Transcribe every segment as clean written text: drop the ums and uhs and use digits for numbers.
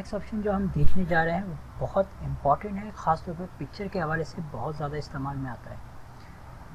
Next option जो हम देखने जा रहे हैं वो बहुत इम्पॉर्टेंट है, ख़ासतौर पर पिक्चर के हवाले से बहुत ज़्यादा इस्तेमाल में आता है।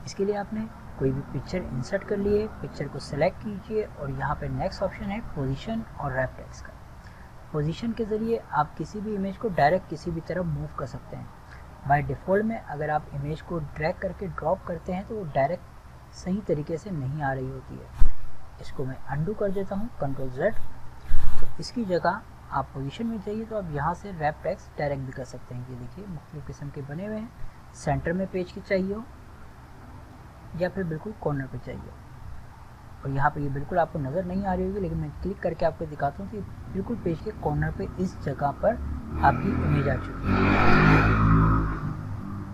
इसके लिए आपने कोई भी पिक्चर इंसर्ट कर लिए, पिक्चर को सिलेक्ट कीजिए और यहाँ पे नेक्स्ट ऑप्शन है पोजीशन और रैप टेक्स्ट का। पोजीशन के ज़रिए आप किसी भी इमेज को डायरेक्ट किसी भी तरफ मूव कर सकते हैं। बाय डिफ़ॉल्ट में अगर आप इमेज को ड्रैग करके ड्रॉप करते हैं तो वो डायरेक्ट सही तरीके से नहीं आ रही होती है। इसको मैं अंडू कर देता हूँ, Ctrl+Z। तो इसकी जगह आप पोजीशन में जाइए तो आप यहाँ से रैप टेक्स्ट डायरेक्ट भी कर सकते हैं। ये देखिए मुख्तलिफ किस्म के बने हुए हैं, सेंटर में पेज की चाहिए हो या फिर बिल्कुल कॉर्नर पे चाहिए हो। और यहाँ पे ये बिल्कुल आपको नज़र नहीं आ रही होगी, लेकिन मैं क्लिक करके आपको दिखाता हूँ कि बिल्कुल पेज के कॉर्नर पे इस जगह पर आपकी इमेज आ चुकी है।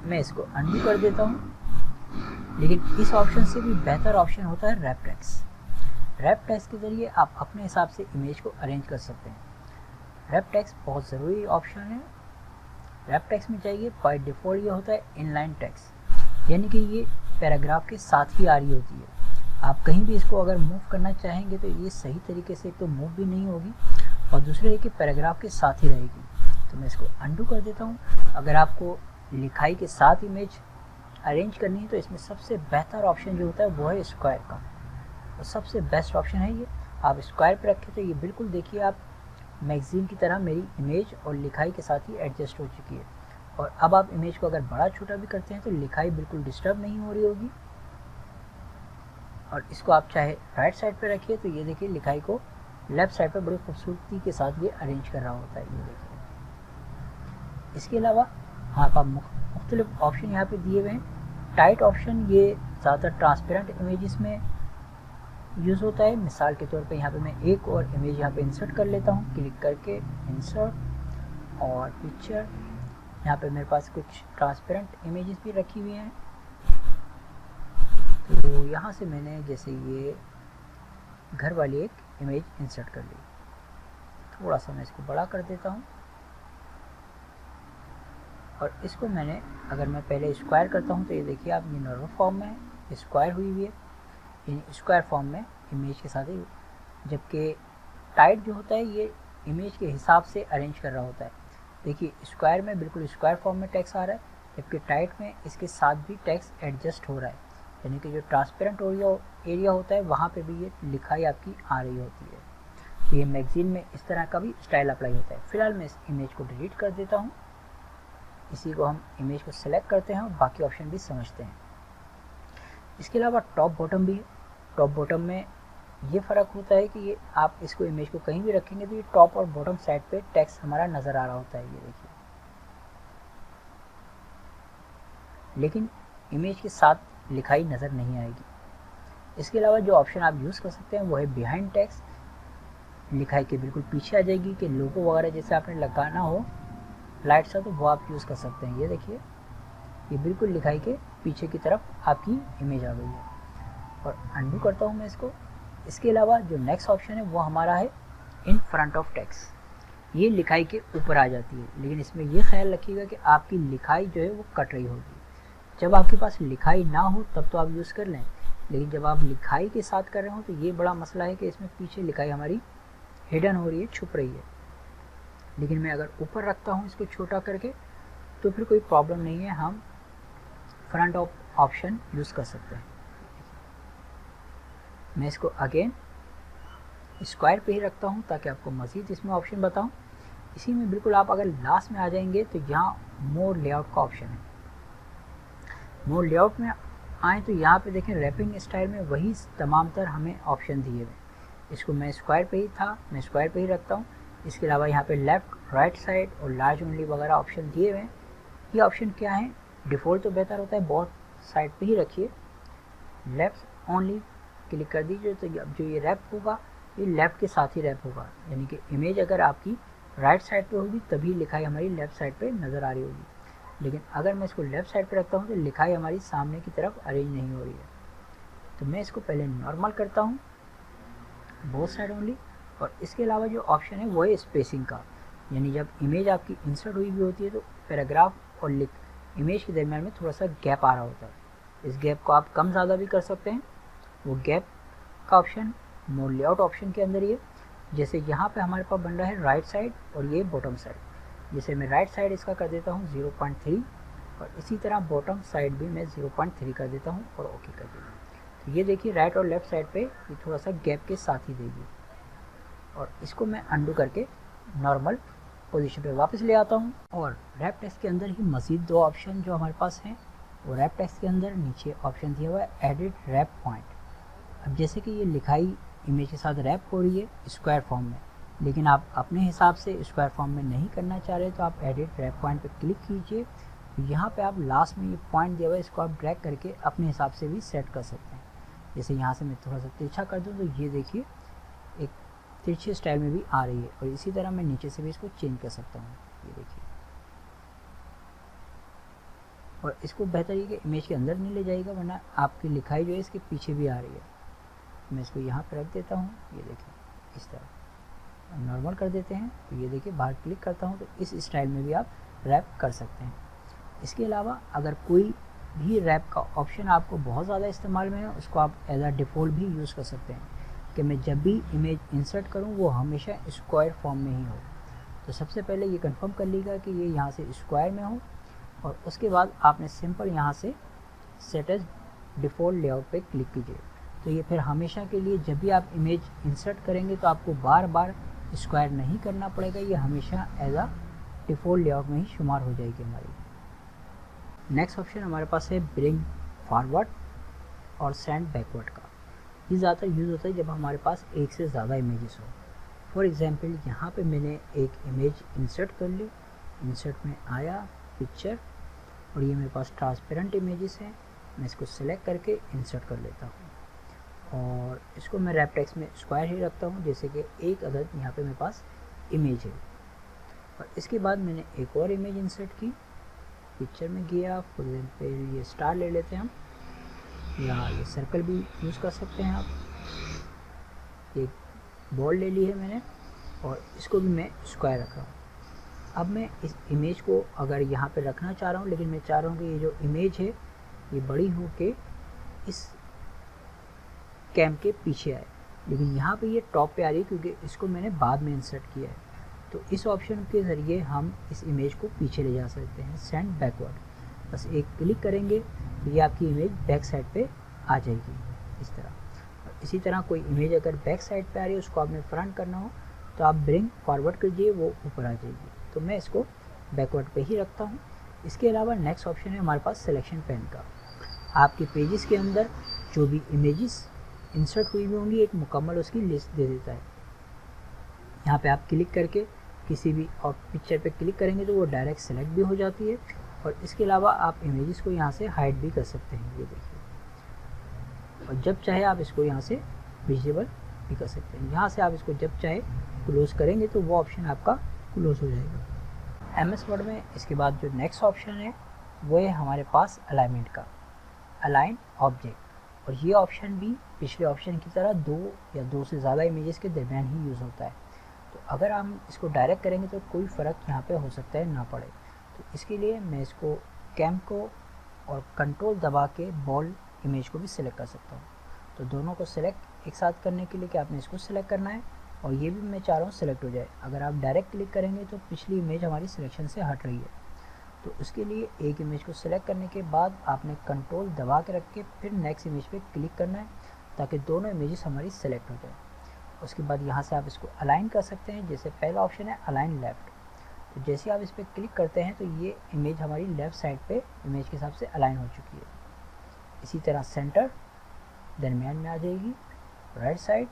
मैं इसको अंडू कर देता हूँ। लेकिन इस ऑप्शन से भी बेहतर ऑप्शन होता है रैप टेक्स्ट। रैप टेक्स्ट के ज़रिए आप अपने हिसाब से इमेज को अरेंज कर सकते हैं। रैप टेक्स्ट बहुत ज़रूरी ऑप्शन है। रैप टेक्स्ट में चाहिए बाय डिफ़ॉल्ट ये होता है इनलाइन टेक्स्ट, यानी कि ये पैराग्राफ के साथ ही आ रही होती है। आप कहीं भी इसको अगर मूव करना चाहेंगे तो ये सही तरीके से तो मूव भी नहीं होगी और दूसरे है कि पैराग्राफ के साथ ही रहेगी। तो मैं इसको अंडू कर देता हूँ। अगर आपको लिखाई के साथ इमेज अरेंज करनी है तो इसमें सबसे बेहतर ऑप्शन जो होता है वो है स्क्वायर का, और सबसे बेस्ट ऑप्शन है ये। आप स्क्वायर पर रखें तो ये बिल्कुल देखिए आप मैगज़ीन की तरह मेरी इमेज और लिखाई के साथ ही एडजस्ट हो चुकी है। और अब आप इमेज को अगर बड़ा छोटा भी करते हैं तो लिखाई बिल्कुल डिस्टर्ब नहीं हो रही होगी। और इसको आप चाहे राइट साइड पे रखिए तो ये देखिए लिखाई को लेफ़्ट साइड पे बड़ी खूबसूरती के साथ ये अरेंज कर रहा होता है। ये देखिए इसके अलावा हाँ आप मुख्तलिफ ऑप्शन यहाँ पे दिए हुए हैं। टाइट ऑप्शन ये ज़्यादातर ट्रांसपेरेंट इमेजेस में यूज़ होता है। मिसाल के तौर पे यहाँ पे मैं एक और इमेज यहाँ पे इंसर्ट कर लेता हूँ, क्लिक करके इंसर्ट और पिक्चर। यहाँ पे मेरे पास कुछ ट्रांसपेरेंट इमेजेस भी रखी हुई हैं। तो यहाँ से मैंने जैसे ये घर वाली एक इमेज इंसर्ट कर ली। थोड़ा सा मैं इसको बड़ा कर देता हूँ और इसको मैंने अगर मैं पहले स्क्वायर करता हूँ तो ये देखिए आप ये नॉर्मल फॉर्म में स्क्वायर हुई हुई है, यानी स्क्वायर फॉर्म में इमेज के साथ ही। जबकि टाइट जो होता है ये इमेज के हिसाब से अरेंज कर रहा होता है। देखिए स्क्वायर में बिल्कुल स्क्वायर फॉर्म में टेक्स्ट आ रहा है, जबकि टाइट में इसके साथ भी टेक्स्ट एडजस्ट हो रहा है, यानी कि जो ट्रांसपेरेंट एरिया होता है वहाँ पे भी ये लिखाई आपकी आ रही होती है। तो ये मैगज़ीन में इस तरह का भी स्टाइल अप्लाई होता है। फिलहाल मैं इस इमेज को डिलीट कर देता हूँ। इसी को हम इमेज को सेलेक्ट करते हैं और बाकी ऑप्शन भी समझते हैं। इसके अलावा टॉप बॉटम भी है। टॉप बॉटम में ये फ़र्क होता है कि ये आप इसको इमेज को कहीं भी रखेंगे तो ये टॉप और बॉटम साइड पे टेक्स्ट हमारा नज़र आ रहा होता है। ये देखिए, लेकिन इमेज के साथ लिखाई नज़र नहीं आएगी। इसके अलावा जो ऑप्शन आप यूज़ कर सकते हैं वो है बिहाइंड टेक्स्ट। लिखाई के बिल्कुल पीछे आ जाएगी कि लोगो वगैरह जैसे आपने लगाना हो लाइट सा, तो वो आप यूज़ कर सकते हैं। ये देखिए ये बिल्कुल लिखाई के पीछे की तरफ आपकी इमेज आ गई है। और अंडू करता हूँ मैं इसको। इसके अलावा जो नेक्स्ट ऑप्शन है वो हमारा है इन फ्रंट ऑफ टेक्स्ट। ये लिखाई के ऊपर आ जाती है, लेकिन इसमें ये ख्याल रखिएगा कि आपकी लिखाई जो है वो कट रही होगी। जब आपके पास लिखाई ना हो तब तो आप यूज़ कर लें, लेकिन जब आप लिखाई के साथ कर रहे हो तो ये बड़ा मसला है कि इसमें पीछे लिखाई हमारी हिडन हो रही है, छुप रही है। लेकिन मैं अगर ऊपर रखता हूँ इसको छोटा करके तो फिर कोई प्रॉब्लम नहीं है, हम फ्रंट ऑफ ऑप्शन यूज़ कर सकते हैं। मैं इसको अगेन स्क्वायर पे ही रखता हूँ ताकि आपको मज़ीद इसमें ऑप्शन बताऊँ। इसी में बिल्कुल आप अगर लास्ट में आ जाएंगे तो यहाँ मोर लेआउट का ऑप्शन है। मोर लेआउट में आए तो यहाँ पे देखें रैपिंग स्टाइल में वही तमाम तर हमें ऑप्शन दिए हुए। इसको मैं स्क्वायर पे ही था, मैं स्क्वायर पे ही रखता हूँ। इसके अलावा यहाँ पे लेफ़्ट राइट साइड और लार्ज ओनली वगैरह ऑप्शन दिए हुए हैं। ये ऑप्शन क्या है? डिफ़ॉल्ट तो बेहतर होता है बहुत साइड पे ही रखिए, लेफ़्ट ओनली क्लिक कर दीजिए तो जो ये रैप होगा ये लेफ़्ट के साथ ही रैप होगा, यानी कि इमेज अगर आपकी राइट साइड पे होगी तभी लिखाई हमारी लेफ़्ट साइड पे नज़र आ रही होगी। लेकिन अगर मैं इसको लेफ़्ट साइड पे रखता हूँ तो लिखाई हमारी सामने की तरफ अरेंज नहीं हो रही है। तो मैं इसको पहले नॉर्मल करता हूँ, बोथ साइड ओनली। और इसके अलावा जो ऑप्शन है वो है स्पेसिंग का, यानी जब इमेज आपकी इंसर्ट हुई भी होती है तो पैराग्राफ और इमेज के दरमियान में थोड़ा सा गैप आ रहा होता है। इस गैप को आप कम ज़्यादा भी कर सकते हैं। वो गैप का ऑप्शन मोर लेआउट ऑप्शन के अंदर ही है। जैसे यहाँ पे हमारे पास बन रहा है राइट साइड और ये बॉटम साइड। जैसे मैं राइट साइड इसका कर देता हूँ 0.3 और इसी तरह बॉटम साइड भी मैं 0.3 कर देता हूँ और ओके कर देता हूँ। तो ये देखिए राइट और लेफ्ट साइड पे ये थोड़ा सा गैप के साथ ही देगी। और इसको मैं अंडू करके नॉर्मल पोजीशन पे वापस ले आता हूँ। और रैप टेक्स्ट के अंदर ही मज़ीद दो ऑप्शन जो हमारे पास हैं, वो रैप टेक्स्ट के अंदर नीचे ऑप्शन दिया हुआ है एडिट रैप पॉइंट। अब जैसे कि ये लिखाई इमेज के साथ रैप हो रही है स्क्वायर फॉर्म में, लेकिन आप अपने हिसाब से स्क्वायर फॉर्म में नहीं करना चाह रहे तो आप एडिट रैप पॉइंट पे क्लिक कीजिए। तो यहाँ पे आप लास्ट में ये पॉइंट दिया हुआ है, इसको आप ड्रैग करके अपने हिसाब से भी सेट कर सकते हैं। जैसे यहाँ से मैं थोड़ा सा तिरछा कर दूँ तो ये देखिए एक तिरछे स्टाइल में भी आ रही है। और इसी तरह मैं नीचे से भी इसको चेंज कर सकता हूँ, ये देखिए। और इसको बेहतर ये कि इमेज के अंदर नहीं ले जाएगा, वरना आपकी लिखाई जो है इसके पीछे भी आ रही है। मैं इसको यहाँ पर रख देता हूँ, ये देखिए इस तरह नॉर्मल कर देते हैं। तो ये देखिए बाहर क्लिक करता हूँ तो इस स्टाइल में भी आप रैप कर सकते हैं। इसके अलावा अगर कोई भी रैप का ऑप्शन आपको बहुत ज़्यादा इस्तेमाल में है, उसको आप एज आ डिफ़ॉल्ट भी यूज़ कर सकते हैं कि मैं जब भी इमेज इंसर्ट करूँ वो हमेशा स्क्वायर फॉर्म में ही हो। तो सबसे पहले ये कंफर्म कर लीजिएगा कि ये यहाँ से स्क्वायर में हो, और उसके बाद आपने सिंपल यहाँ से सेट एज डिफ़ॉल्ट लेआउट पे क्लिक कीजिए। तो ये फिर हमेशा के लिए जब भी आप इमेज इंसर्ट करेंगे तो आपको बार बार स्क्वायर नहीं करना पड़ेगा, ये हमेशा एज आ डिफ़ॉल्ट लेआउट में ही शुमार हो जाएगी हमारी। नेक्स्ट ऑप्शन हमारे पास है ब्रिंग फॉरवर्ड और सेंड बैकवर्ड का। ये ज़्यादातर यूज़ होता है जब हमारे पास एक से ज़्यादा इमेजेस हो। फॉर एग्जांपल यहाँ पे मैंने एक इमेज इंसर्ट कर ली, इंसर्ट में आया पिक्चर, और ये मेरे पास ट्रांसपेरेंट इमेजेस हैं। मैं इसको सिलेक्ट करके इंसर्ट कर लेता हूँ और इसको मैं रैप टेक्स्ट में स्क्वायर ही रखता हूँ, जैसे कि एक अदद यहाँ पे मेरे पास इमेज है। और इसके बाद मैंने एक और इमेज इंसर्ट की, पिक्चर में गया, फॉर एग्जाम्पल ये स्टार ले लेते हैं हम, या ये सर्कल भी यूज़ कर सकते हैं आप। एक बॉल ले ली है मैंने और इसको भी मैं स्क्वायर रख रहा हूँ। अब मैं इस इमेज को अगर यहाँ पे रखना चाह रहा हूँ, लेकिन मैं चाह रहा हूँ कि ये जो इमेज है ये बड़ी हो के इस कैम के पीछे आए, लेकिन यहाँ पे ये टॉप पे आ रही है क्योंकि इसको मैंने बाद में इंसर्ट किया है। तो इस ऑप्शन के ज़रिए हम इस इमेज को पीछे ले जा सकते हैं, सेंड बैकवर्ड। बस एक क्लिक करेंगे तो ये आपकी इमेज बैक साइड पे आ जाएगी इस तरह। और इसी तरह कोई इमेज अगर बैक साइड पे आ रही है, उसको आपने फ्रंट करना हो तो आप ब्रिंग फॉरवर्ड कीजिए, वो ऊपर आ जाएगी। तो मैं इसको बैकवर्ड पे ही रखता हूँ। इसके अलावा नेक्स्ट ऑप्शन है हमारे पास सिलेक्शन पेन का। आपके पेजेस के अंदर जो भी इमेजेस इंसर्ट हुई होंगी एक मुकम्मल उसकी लिस्ट दे देता है। यहाँ पे आप क्लिक करके किसी भी और पिक्चर पे क्लिक करेंगे तो वो डायरेक्ट सेलेक्ट भी हो जाती है। और इसके अलावा आप इमेजेस को यहाँ से हाइड भी कर सकते हैं, ये देखिए। और जब चाहे आप इसको यहाँ से विजिबल भी कर सकते हैं। यहाँ से आप इसको जब चाहे क्लोज करेंगे तो वो ऑप्शन आपका क्लोज हो जाएगा। MS वर्ड में इसके बाद जो नेक्स्ट ऑप्शन है वो है हमारे पास अलाइनमेंट का, अलाइन ऑब्जेक्ट। और ये ऑप्शन भी पिछले ऑप्शन की तरह दो या दो से ज़्यादा इमेजेस के दरमियान ही यूज़ होता है। तो अगर हम इसको डायरेक्ट करेंगे तो कोई फ़र्क यहाँ पे हो सकता है ना पड़े। तो इसके लिए मैं इसको कैम को और कंट्रोल दबा के बॉल इमेज को भी सिलेक्ट कर सकता हूँ। तो दोनों को सिलेक्ट एक साथ करने के लिए क्या आपने इसको सिलेक्ट करना है, और ये भी मैं चाह रहा हूँ सिलेक्ट हो जाए। अगर आप डायरेक्ट क्लिक करेंगे तो पिछली इमेज हमारी सिलेक्शन से हट रही है। तो उसके लिए एक इमेज को सिलेक्ट करने के बाद आपने कंट्रोल दबा के रख के फिर नेक्स्ट इमेज पे क्लिक करना है, ताकि दोनों इमेजेस हमारी सेलेक्ट हो जाए। उसके बाद यहाँ से आप इसको अलाइन कर सकते हैं। जैसे पहला ऑप्शन है अलाइन लेफ़्ट, तो जैसे आप इस पर क्लिक करते हैं तो ये इमेज हमारी लेफ़्ट साइड पे इमेज के हिसाब से अलाइन हो चुकी है। इसी तरह सेंटर दरमियान में आ जाएगी, राइट साइड,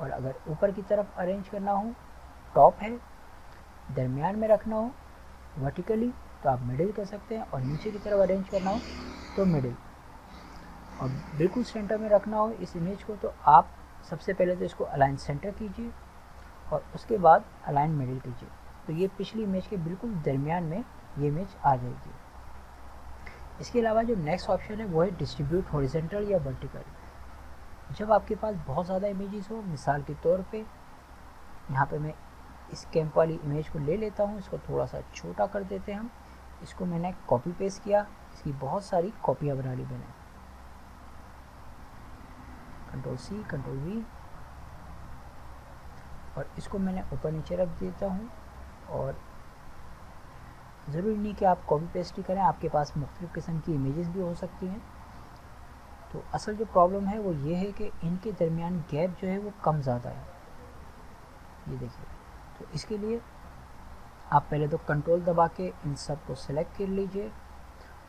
और अगर ऊपर की तरफ अरेंज करना हो टॉप है, दरमियान में रखना हो वर्टिकली तो आप मिडिल कर सकते हैं, और नीचे की तरफ अरेंज करना हो तो मिडिल, और बिल्कुल सेंटर में रखना हो इस इमेज को तो आप सबसे पहले तो इसको अलाइन सेंटर कीजिए और उसके बाद अलाइन मिडिल कीजिए। तो ये पिछली इमेज के बिल्कुल दरमियान में ये इमेज आ जाएगी। इसके अलावा जो नेक्स्ट ऑप्शन है वो है डिस्ट्रीब्यूट हॉरिजॉन्टल या वर्टिकल। जब आपके पास बहुत ज़्यादा इमेजेस हो, मिसाल के तौर पे यहाँ पे मैं इस कैंप वाली इमेज को ले लेता हूँ, इसको थोड़ा सा छोटा कर देते हैं हम। इसको मैंने कॉपी पेस्ट किया, इसकी बहुत सारी कॉपियाँ बना ली मैंने, Ctrl+C Ctrl+V। और इसको मैंने ऊपर नीचे रख देता हूँ। और ज़रूरी नहीं कि आप कॉपी पेस्ट ही करें, आपके पास मुख्तलिफ़ किस्म की इमेजेस भी हो सकती हैं। तो असल जो प्रॉब्लम है वो ये है कि इनके दरमियान गैप जो है वो कम ज़्यादा है, ये देखिए। तो इसके लिए आप पहले तो कंट्रोल दबा के इन सब को सिलेक्ट कर लीजिए।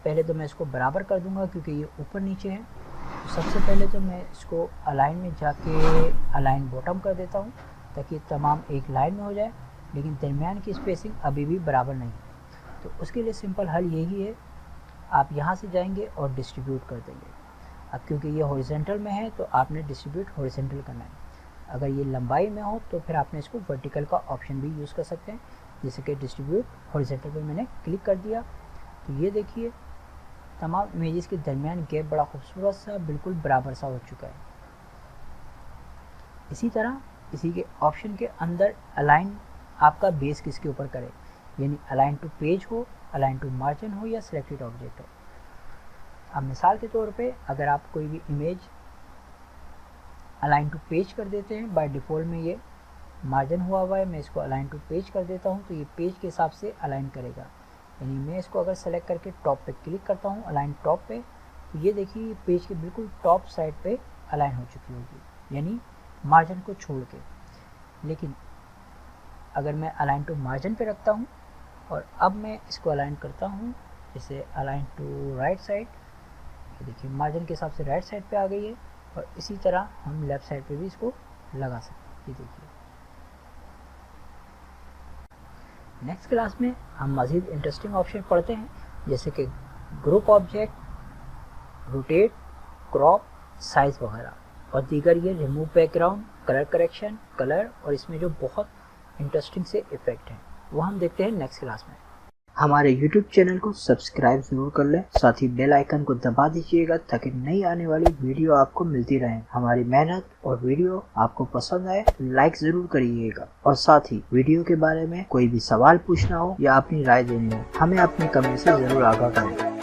पहले तो मैं इसको बराबर कर दूंगा क्योंकि ये ऊपर नीचे है। तो सबसे पहले तो मैं इसको अलाइन में जाके अलाइन बॉटम कर देता हूँ ताकि तमाम एक लाइन में हो जाए, लेकिन दरमियान की स्पेसिंग अभी भी बराबर नहीं है। तो उसके लिए सिंपल हल यही है, आप यहाँ से जाएंगे और डिस्ट्रीब्यूट कर देंगे। अब क्योंकि ये हॉरिजॉन्टल में है तो आपने डिस्ट्रीब्यूट हॉरिजॉन्टल करना है। अगर ये लंबाई में हो तो फिर आपने इसको वर्टिकल का ऑप्शन भी यूज़ कर सकते हैं, जैसे कि डिस्ट्रीब्यूट हॉरिजॉन्टल पे मैंने क्लिक कर दिया। तो ये देखिए तमाम इमेजेस के दरमियान गैप बड़ा खूबसूरत सा बिल्कुल बराबर सा हो चुका है। इसी तरह इसी के ऑप्शन के अंदर अलाइन आपका बेस किसके ऊपर करे, यानी अलाइन टू पेज हो, अलाइन टू मार्जिन हो या सिलेक्टेड ऑब्जेक्ट हो। अब मिसाल के तौर पे अगर आप कोई भी इमेज अलाइन टू पेज कर देते हैं, बाय डिफ़ॉल्ट में ये मार्जिन हुआ है, मैं इसको अलाइन टू पेज कर देता हूँ तो ये पेज के हिसाब से अलाइन करेगा। यानी मैं इसको अगर सेलेक्ट करके टॉप पे क्लिक करता हूँ, अलाइन टॉप पे, तो ये देखिए पेज के बिल्कुल टॉप साइड पे अलाइन हो चुकी होगी, यानी मार्जिन को छोड़ के। लेकिन अगर मैं अलाइन टू मार्जिन पे रखता हूँ और अब मैं इसको अलाइन करता हूँ, जैसे अलाइन टू राइट साइड, ये देखिए मार्जिन के हिसाब से राइट साइड पे आ गई है। और इसी तरह हम लेफ़्ट साइड पे भी इसको लगा सकते हैं, ये देखिए। नेक्स्ट क्लास में हम मज़ीद इंटरेस्टिंग ऑप्शन पढ़ते हैं, जैसे कि group object, rotate, crop, size वगैरह, और दीगर ये remove background, colour correction, colour, और इसमें जो बहुत इंटरेस्टिंग से इफ़ेक्ट हैं वो हम देखते हैं नेक्स्ट क्लास में। हमारे YouTube चैनल को सब्सक्राइब ज़रूर कर लें, साथ ही बेल आइकन को दबा दीजिएगा ताकि नई आने वाली वीडियो आपको मिलती रहे। हमारी मेहनत और वीडियो आपको पसंद आए तो लाइक ज़रूर करिएगा, और साथ ही वीडियो के बारे में कोई भी सवाल पूछना हो या अपनी राय देनी हो, हमें अपनी कमेंट से ज़रूर आगाह करें।